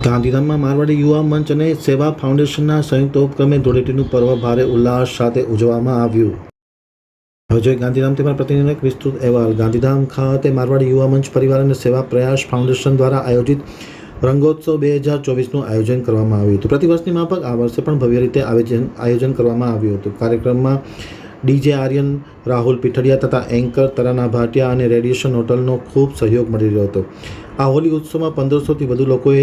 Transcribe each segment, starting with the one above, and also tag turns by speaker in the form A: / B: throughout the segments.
A: ગાંધીધામમાં મારવાડી યુવા મંચ અને સેવા ફાઉન્ડેશનના સંયુક્ત ઉપક્રમે ધૂળેટીનું પર્વ ભારે ઉલ્લાસ સાથે ઉજવવામાં આવ્યું. હવે જોઈએ ગાંધીધામથી મારા પ્રતિનિધિનો એક વિસ્તૃત અહેવાલ. ગાંધીધામ ખાતે મારવાડી યુવા મંચ પરિવાર અને સેવા પ્રયાસ ફાઉન્ડેશન દ્વારા આયોજિત રંગોત્સવ 2024નું આયોજન કરવામાં આવ્યું હતું. પ્રતિવર્ષની માફક આ વર્ષે પણ ભવ્ય રીતે આયોજન કરવામાં આવ્યું હતું. કાર્યક્રમમાં ડીજે આર્યન, રાહુલ પીઠડિયા તથા એન્કર તરાના ભાટિયા અને રેડિયેશન હોટલનો ખૂબ સહયોગ મળી રહ્યો હતો. આ હોલી ઉત્સવમાં 1500થી વધુ લોકોએ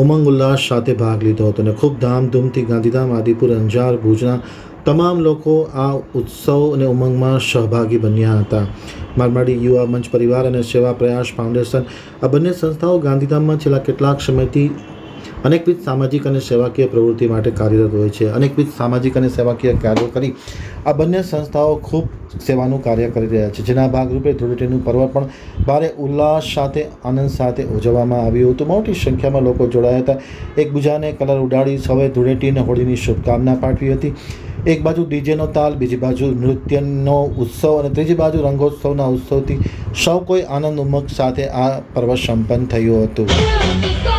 A: ઉમંગ ઉલ્લાસ સાથે ભાગ લીધો હતો અને ખૂબ ધામધૂમથી ગાંધીધામ, આદિપુર, અંજાર, ભુજના તમામ લોકો આ ઉત્સવ અને ઉમંગમાં સહભાગી બન્યા હતા. મારવાડી યુવા મંચ પરિવાર અને સેવા પ્રયાસ ફાઉન્ડેશન આ બંને સંસ્થાઓ ગાંધીધામમાં છેલ્લા કેટલાક સમયથી અનેકવિધ સામાજિક અને સેવાકીય પ્રવૃત્તિ માટે કાર્યરત હોય છે. અનેકવિધ સામાજિક અને સેવાકીય કાર્યો કરી આ બંને સંસ્થાઓ ખૂબ સેવાનું કાર્ય કરી રહ્યા છે, જેના ભાગરૂપે ધૂળેટીનું પર્વ પણ ભારે ઉલ્લાસ સાથે આનંદ સાથે ઉજવવામાં આવ્યું હતું. મોટી સંખ્યામાં લોકો જોડાયા હતા. એકબીજાને કલર ઉડાડી સૌએ ધૂળેટી અને હોળીની શુભકામના પાઠવી હતી. એક બાજુ ડીજેનો તાલ, બીજી બાજુ નૃત્યનો ઉત્સવ અને ત્રીજી બાજુ રંગોત્સવના ઉત્સવથી સૌ કોઈ આનંદ ઉમંગ સાથે આ પર્વ સંપન્ન થયું હતું.